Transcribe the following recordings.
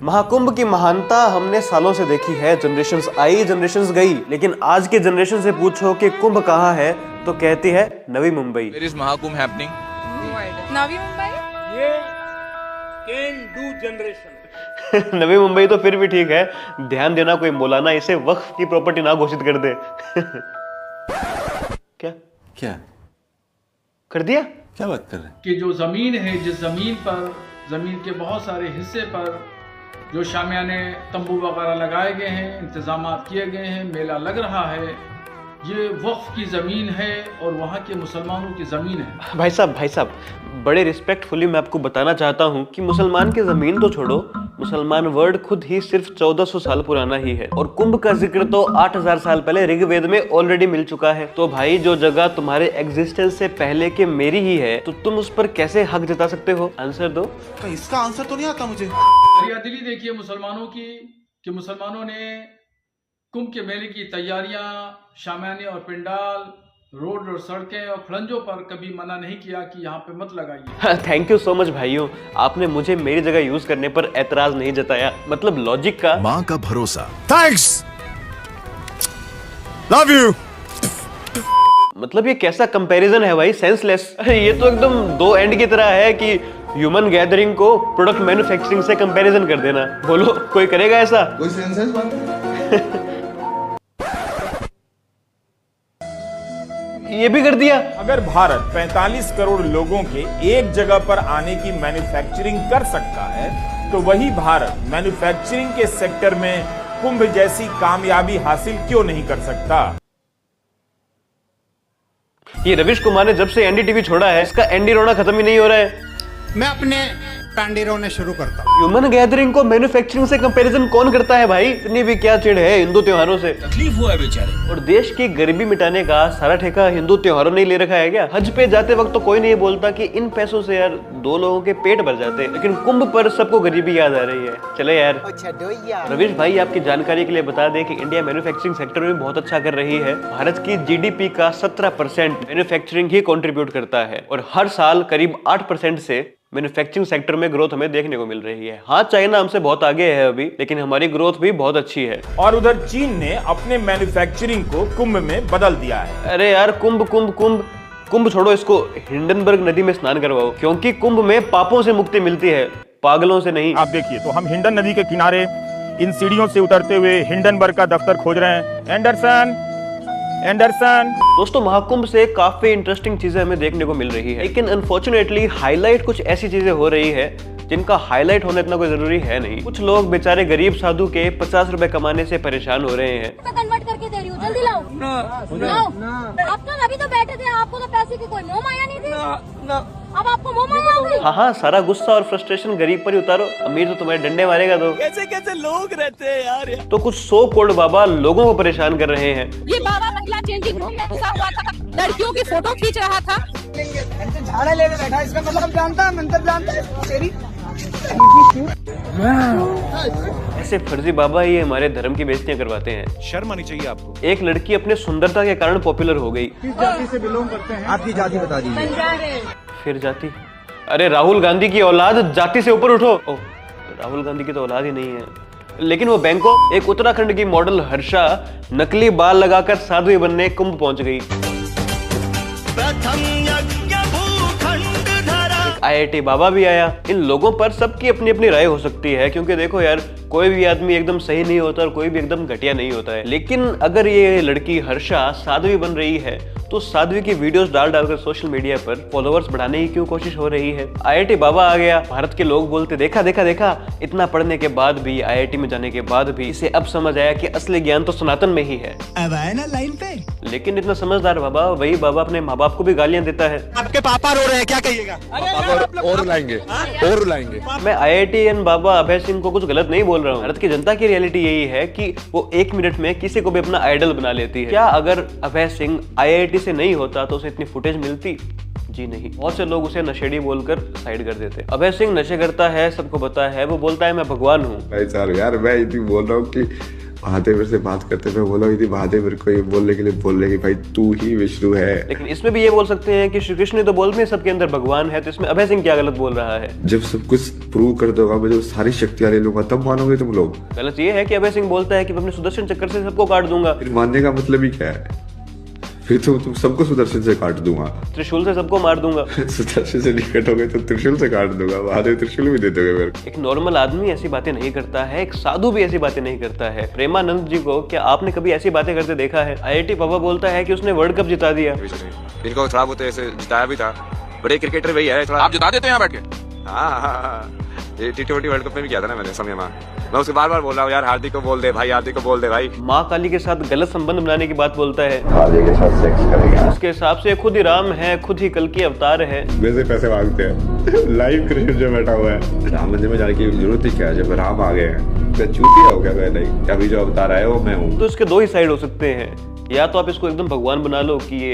महाकुंभ की महानता हमने सालों से देखी है, जनरेशंस आई जनरेशंस गई, लेकिन आज के जनरेशन से पूछो कि कुंभ कहाँ है तो कहती है Navi Mumbai. Where is Mahakumbh happening? Navi Mumbai. ये can do generation. Navi Mumbai तो फिर भी ठीक है, ध्यान देना कोई मौलाना इसे वक्फ की प्रॉपर्टी ना घोषित कर दे। क्या क्या कर दिया? क्या बात कर रहे हैं? कि जो ज़मीन है, जिस ज़मीन पर, ज़मीन के बहुत सारे हिस्से पर जो शामियाने तंबू वगैरह लगाए गए हैं, इंतज़ामात किए गए हैं, मेला लग रहा है, ये वक्फ की ज़मीन है और वहाँ के मुसलमानों की ज़मीन है। भाई साहब बड़े रिस्पेक्टफुली मैं आपको बताना चाहता हूँ कि मुसलमान की जमीन तो छोड़ो, मुसलमान वर्ड खुद ही सिर्फ 1400 साल पुराना ही है और कुंभ का जिक्र तो 8000 साल पहले ऋग्वेद में ऑलरेडी मिल चुका है। तो भाई जो जगह तुम्हारे एग्जिस्टेंस से पहले के मेरी ही है तो तुम उस पर कैसे हक जता सकते हो? आंसर दो। इसका आंसर तो नहीं आता मुझे। दरियादिली देखिए मुसलमानों की कि मुसलमानों ने कुंभ के मेले की तैयारियां, शामियाने और पंडाल, रोड और सड़कें और खड़ंजों पर कभी मना नहीं किया कि यहाँ पे मत लगाइए। थैंक यू सो मच भाइयों, आपने मुझे मेरी जगह यूज करने पर एतराज नहीं जताया। मतलब लॉजिक का माँ का भरोसा। Thanks, love you. मतलब ये कैसा कंपैरिजन है भाई, सेंसलेस। ये तो एकदम दो एंड की तरह है कि ह्यूमन गैदरिंग को प्रोडक्ट मैन्युफैक्चरिंग से कंपैरिजन कर देना। बोलो कोई करेगा ऐसा? कोई सेंस है इस बात में? ये भी कर दिया। अगर भारत 45 करोड़ लोगों के एक जगह पर आने की मैन्युफैक्चरिंग कर सकता है तो वही भारत मैन्युफैक्चरिंग के सेक्टर में कुंभ जैसी कामयाबी हासिल क्यों नहीं कर सकता? ये रविश कुमार ने जब से एनडीटीवी छोड़ा है इसका एंडी रोना खत्म ही नहीं हो रहा है। मैं अपने पैंडी रोने शुरू करता हूँ। ह्यूमन गैदरिंग को मैन्युफैक्चरिंग से कंपैरिजन कौन करता है भाई? इतनी भी क्या चिढ़ है हिंदू त्योहारों से? तकलीफ हुआ है बेचारे। और देश की गरीबी मिटाने का सारा ठेका हिंदू त्योहारों ने ले रखा है क्या? हज पे जाते वक्त तो कोई नहीं बोलता कि इन पैसों से यार 2 लोगों के पेट भर जाते, लेकिन कुंभ पर सबको गरीबी याद आ रही है। चले यार। रविश भाई आपकी जानकारी के लिए बता दें कि इंडिया मैन्युफैक्चरिंग सेक्टर में बहुत अच्छा कर रही है। भारत की जीडीपी का 17% मैन्युफैक्चरिंग ही कंट्रीब्यूट करता है और हर साल करीब 8% से मैन्युफैक्चरिंग सेक्टर में ग्रोथ हमें देखने को मिल रही है। हाँ, चाइना हमसे बहुत आगे है अभी, लेकिन हमारी ग्रोथ भी बहुत अच्छी है। और उधर चीन ने अपने मैन्युफैक्चरिंग को कुंभ में बदल दिया है। अरे यार कुंभ छोड़ो, इसको हिंडनबर्ग नदी में स्नान करवाओ, क्योंकि कुंभ में पापों से मुक्ति मिलती है, पागलों से नहीं। आप देखिए तो हम हिंडन नदी के किनारे इन सीढ़ियों से उतरते हुए हिंडनबर्ग का दफ्तर खोज रहे हैं। एंडरसन। दोस्तों महाकुंभ से काफी इंटरेस्टिंग चीजें हमें देखने को मिल रही है, लेकिन अनफॉर्चुनेटली हाईलाइट कुछ ऐसी चीजें हो रही है जिनका हाईलाइट होना इतना कोई जरूरी है नहीं। कुछ लोग बेचारे गरीब साधु के 50 रुपए कमाने से परेशान हो रहे हैं। मैं कन्वर्ट करके दे रही हूँ, जल्दी लाओ। लाओ। आप तो अभी तो बैठे थे, आपको तो पैसे की कोई मोह माया नहीं थी। अब आपको मोह माया हो गई। हाँ, सारा गुस्सा और फ्रस्ट्रेशन गरीब पर ही उतारो, अमीर तो तुम्हारे डंडे मारेगा। तो कैसे लोग रहते हैं यार। तो कुछ सो कोल्ड बाबा लोगों को परेशान कर रहे हैं। ये बाबा महिला चेंजिंग रूम में घुसा हुआ था, लड़कियों की फोटो खींच रहा था। झाड़ा लेने बैठा, इसका मतलब हम जानता है, मंत्र जानता है तेरी। ऐसे फर्जी बाबा ही हमारे धर्म की बेइज्जतियां करवाते हैं। शर्म आनी चाहिए आपको। एक लड़की अपने सुंदरता के कारण पॉपुलर हो गई। किस जाति से बिलोंग करते हैं? आपकी जाति बता दीजिए। फिर जाति? अरे राहुल गांधी की औलाद, जाति से ऊपर उठो। ओह, राहुल गांधी की तो औलाद ही नहीं है। लेकिन वो बैंकॉक, एक उत्तराखंड की मॉडल हर्षा नकली बाल लगाकर साध्वी बनने कुंभ पहुंच गई। आईआईटी बाबा भी आया। इन लोगों पर सबकी अपनी अपनी राय हो सकती है, क्योंकि देखो यार कोई भी आदमी एकदम सही नहीं होता और कोई भी एकदम घटिया नहीं होता है। लेकिन अगर ये लड़की हर्षा साध्वी बन रही है तो साध्वी की वीडियोस डालकर सोशल मीडिया पर फॉलोअर्स बढ़ाने की क्यों कोशिश हो रही है? आईआईटी बाबा आ गया, भारत के लोग बोलते देखा, इतना पढ़ने के बाद भी, आईआईटी में जाने के बाद भी इसे अब समझ आया कि असली ज्ञान तो सनातन में ही है। अब आए ना लाइन पे। लेकिन इतना समझदार बाबा, वही बाबा अपने माँ बाप को भी गालियां देता है। आपके पापा रो रहे हैं, क्या कहिएगा? और रुलाएंगे। मैं आईआईटीएन बाबा अभय सिंह को कुछ गलत नहीं बोल रहा हूँ। भारत की जनता की रियलिटी यही है कि वो 1 मिनट में किसी को भी अपना आइडल बना लेती है। क्या अगर अभय सिंह आईआईटी से नहीं होता तो उसे इतनी फुटेज मिलती? जी नहीं, बहुत से लोग उसे नशेड़ी बोलकर साइड कर देते। अभय सिंह नशे करता है, सबको पता है। वो बोलता है मैं भगवान हूँ। भाई साहब यार, मैं इतनी बोल रहा हूँ कि महादेव से बात करते मैं बोला यदि महादेव को ये बोलने के लिए बोल रहे कि भाई तू ही विष्णु है। लेकिन इसमें भी ये बोल सकते हैं कि श्री कृष्ण तो बोलते हैं सबके अंदर भगवान है, तो इसमें अभय सिंह क्या गलत बोल रहा है? जब सब कुछ प्रूव कर दोगा, मैं जब सारी शक्तियां ले लूंगा तब मानोगे तुम लोग। गलत ये है कि अभय सिंह बोलता है कि मैं अपने सुदर्शन चक्र से सबको काट दूंगा। फिर मानने का मतलब ही क्या है? फिर तो तुम सबको सुदर्शन से काट दूंगा, त्रिशूल से सबको मार दूंगा। सुदर्शन से नहीं कटोगे तो त्रिशूल से काट दूंगा, महादेव त्रिशूल भी दे दोगे मेरे को। एक नॉर्मल आदमी ऐसी बातें नहीं करता है, एक साधु भी ऐसी बातें नहीं करता है। प्रेमानंद जी को क्या आपने कभी ऐसी बातें करते देखा है? IIT पापा बोलता है कि उसने वर्ल्ड कप जिता दिया। इनको थोड़ा बहुत ऐसे जिताया भी था, बड़े क्रिकेटर वही है। आप जिता देते हैं यहाँ बैठ के? हाँ, ये T20 वर्ल्ड कप में भी किया था ना मैंने समय में। मैं उसके बार बोल रहा हूँ यार, हार्दिक को बोल दे भाई, हार्दिक को बोल दे भाई। माँ काली के साथ गलत संबंध बनाने की बात बोलता है। काली के साथ सेक्स करेगा। उसके हिसाब से खुद ही राम है, खुद ही कल की अवतार है। वैसे पैसे मांगते हैं। लाइव कृष्ण जो बैठा हुआ है, राम मंदिर में जाने की जरूरत ही क्या है जब राम आ गए हैं? क्या चूतिया हो गया? नहीं, अभी जो अवतार आया वो मैं हूँ। तो इसके दो ही साइड हो सकते हैं। या तो आप इसको एकदम भगवान बना लो कि ये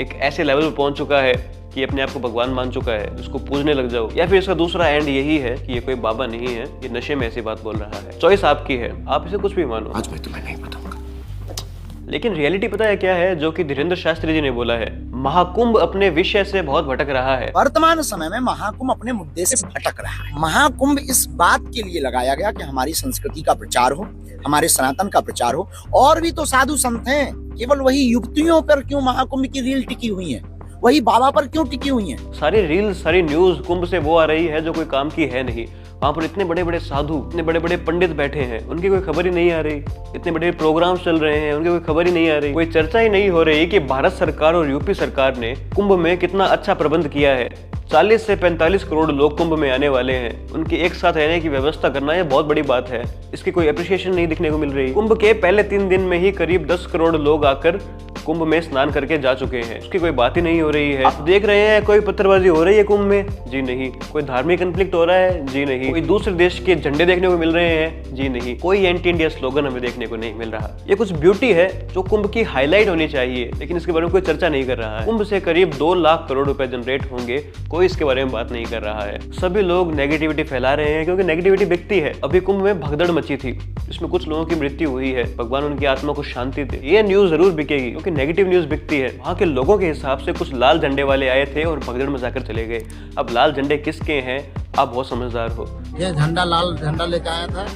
एक ऐसे लेवल पे पहुंच चुका है कि अपने आप को भगवान मान चुका है, इसको पूजने लग जाओ। या फिर इसका दूसरा एंड यही है कि ये कोई बाबा नहीं है, ये नशे में ऐसी बात बोल रहा है। चॉइस आपकी है, आप इसे कुछ भी मानो। आज मैं तुम्हें नहीं बताऊंगा। लेकिन रियलिटी पता है क्या है, जो कि धीरेन्द्र शास्त्री जी ने बोला है? महाकुंभ अपने विषय से बहुत भटक रहा है। वर्तमान समय में महाकुंभ अपने मुद्दे से भटक रहा है। महाकुंभ इस बात के लिए लगाया गया कि हमारी संस्कृति का प्रचार हो, हमारे सनातन का प्रचार हो। और भी तो साधु संत हैं, केवल वही युक्तियों पर क्यों महाकुंभ की रील टिकी हुई है, वही बाबा पर क्यों टिकी हुई है? सारी रील्स, सारी न्यूज कुंभ से वो आ रही है जो कोई काम की है नहीं। वहाँ पर इतने बड़े बड़े साधु, इतने बड़े बड़े पंडित बैठे हैं, उनकी कोई खबर ही नहीं आ रही। इतने बड़े प्रोग्राम्स चल रहे हैं, उनकी कोई खबर ही नहीं आ रही। कोई चर्चा ही नहीं हो रही कि भारत सरकार और यूपी सरकार ने कुंभ में कितना अच्छा प्रबंध किया है। 40 से 45 करोड़ लोग कुंभ में आने वाले हैं, उनके एक साथ रहने की व्यवस्था करना यह बहुत बड़ी बात है। इसकी कोई अप्रिशिएशन नहीं दिखने को मिल रही। कुंभ के पहले 3 दिन में ही करीब 10 करोड़ लोग आकर कुंभ में स्नान करके जा चुके हैं, उसकी कोई बात ही नहीं हो रही है। आप देख रहे हैं कोई पत्थरबाजी हो रही है कुंभ में? जी नहीं। कोई धार्मिक कन्फ्लिक्ट हो रहा है? जी नहीं। कोई दूसरे देश के झंडे देखने को मिल रहे हैं? जी नहीं। कोई एंटी इंडिया स्लोगन हमें देखने को नहीं मिल रहा। ये कुछ ब्यूटी है जो कुंभ की हाईलाइट होनी चाहिए, लेकिन इसके बारे में कोई चर्चा नहीं कर रहा है। कुंभ से करीब 2 लाख करोड़ रुपए जनरेट होंगे, कोई इसके बारे में बात नहीं कर रहा है। सभी लोग नेगेटिविटी फैला रहे हैं क्योंकि नेगेटिविटी बिकती है। अभी कुंभ में भगदड़ मची थी, इसमें कुछ लोगों की मृत्यु हुई है, भगवान उनकी आत्मा को शांति दे। ये न्यूज जरूर बिकेगी क्योंकि नेगेटिव न्यूज बिकती है। वहाँ के लोगों के हिसाब से कुछ लाल झंडे वाले आए थे और भगदड़ मचाकर चले गए। अब लाल झंडे किसके हैं? आप बहुत समझदार हो। ये झंडा लाल झंडा लेके आया था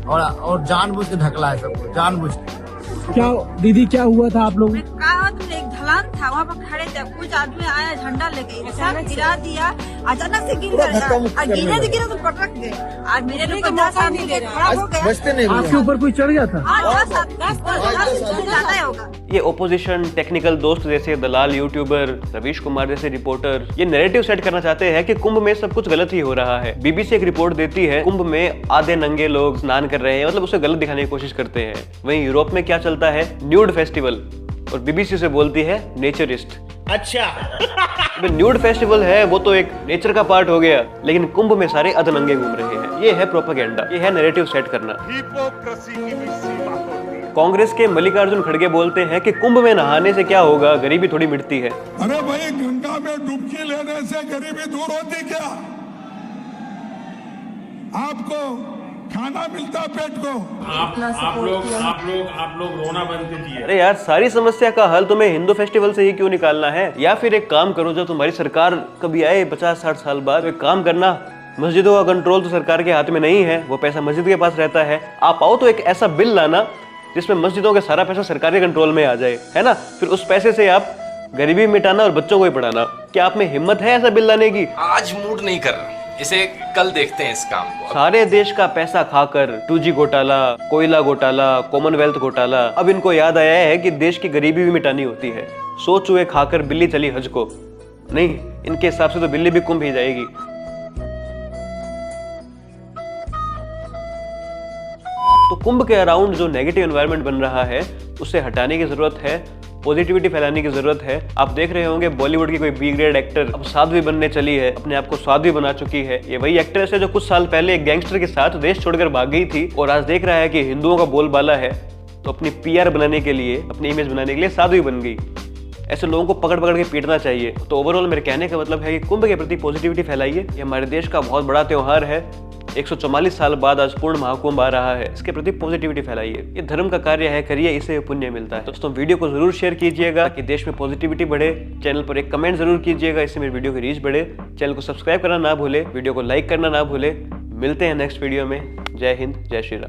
और जानबूझ के ढकला है सबको, जानबूझ के। क्या दीदी क्या हुआ था आप लोग? कहा तुमने एक ढलान था, वहाँ पर खड़े थे, कुछ आदमी आया झंडा लेके सब गिरा दिया, अचानक से गिर गया, गिरे तो पटक गए। आज मेरे लोग खड़ा हो गया, बचते नहीं। आपके ऊपर कोई चढ़ गया था? ज्यादा होगा। ये ओपोजिशन, टेक्निकल दोस्त जैसे दलाल यूट्यूबर, रवीश कुमार जैसे रिपोर्टर ये नैरेटिव सेट करना चाहते हैं कि कुंभ में सब कुछ गलत ही हो रहा है। BBC एक रिपोर्ट देती है कुंभ में आधे नंगे लोग स्नान कर रहे हैं, मतलब उसे गलत दिखाने की कोशिश करते हैं। वहीं यूरोप में क्या चलता है? न्यूड फेस्टिवल, और BBC से बोलती है नेचरिस्ट। अच्छा न्यूड फेस्टिवल है वो तो एक नेचर का पार्ट हो गया, लेकिन कुंभ में सारे अधनंगे घूम रहे हैं। ये है प्रोपेगेंडा, ये है नैरेटिव सेट करना। कांग्रेस के मल्लिकार्जुन खड़गे बोलते हैं कि कुंभ में नहाने से क्या होगा, गरीबी थोड़ी मिटती है। अरे भाई, गंगा में डुबकी लेने से गरीबी दूर होती क्या? आपको खाना मिलता पेट को। आप लोग रोना बंद कीजिए। अरे यार, सारी समस्या का हल तुम्हें हिंदू फेस्टिवल से ही क्यों निकालना है? या फिर एक काम करो, जब तुम्हारी सरकार कभी आए 50-60 साल बाद, एक काम करना, मस्जिदों का कंट्रोल तो सरकार के हाथ में नहीं है, वो पैसा मस्जिद के पास रहता है। आप आओ तो एक ऐसा बिल लाना जिसमें मस्जिदों का सारा पैसा सरकार के कंट्रोल में आ जाए, है ना? फिर उस पैसे से आप गरीबी मिटाना और बच्चों को ही पढ़ाना। क्या आप में हिम्मत है ऐसा बिल लाने की? आज मूड नहीं कर रहा, इसे कल देखते हैं इस काम को। सारे देश का पैसा खाकर 2G घोटाला, कोयला घोटाला, कॉमनवेल्थ घोटाला, अब इनको याद आया है कि देश की गरीबी भी मिटानी होती है। 100 चूहे खाकर बिल्ली चली हज को। नहीं, इनके हिसाब से तो बिल्ली भी कुंभ ही जाएगी। तो कुंभ के अराउंड जो नेगेटिव एनवायरनमेंट बन रहा है उसे हटाने की जरूरत है, पॉजिटिविटी फैलाने की जरूरत है। आप देख रहे होंगे बॉलीवुड की कोई बी ग्रेड एक्टर अब साध्वी बनने चली है, अपने आप को साध्वी बना चुकी है। ये वही एक्ट्रेस है जो कुछ साल पहले एक गैंगस्टर के साथ देश छोड़कर भाग गई थी और आज देख रहा है कि हिंदुओं का बोलबाला है, तो अपनी PR बनाने के लिए, अपनी इमेज बनाने के लिए साध्वी बन गई। ऐसे लोगों को पकड़ पकड़ के पीटना चाहिए। तो ओवरऑल मेरे कहने का मतलब है कि कुंभ के प्रति पॉजिटिविटी फैलाइए। ये हमारे देश का बहुत बड़ा त्योहार है। 144 साल बाद आज पूर्ण महाकुंभ आ रहा है, इसके प्रति पॉजिटिविटी फैलाइए। ये धर्म का कार्य है, करिए, इससे पुण्य मिलता है। दोस्तों वीडियो को जरूर शेयर कीजिएगा कि देश में पॉजिटिविटी बढ़े। चैनल पर एक कमेंट जरूर कीजिएगा, इससे मेरी वीडियो की रीच बढ़े। चैनल को सब्सक्राइब करना ना भूले, वीडियो को लाइक करना ना भूले। मिलते हैं नेक्स्ट वीडियो में। जय हिंद, जय श्री राम।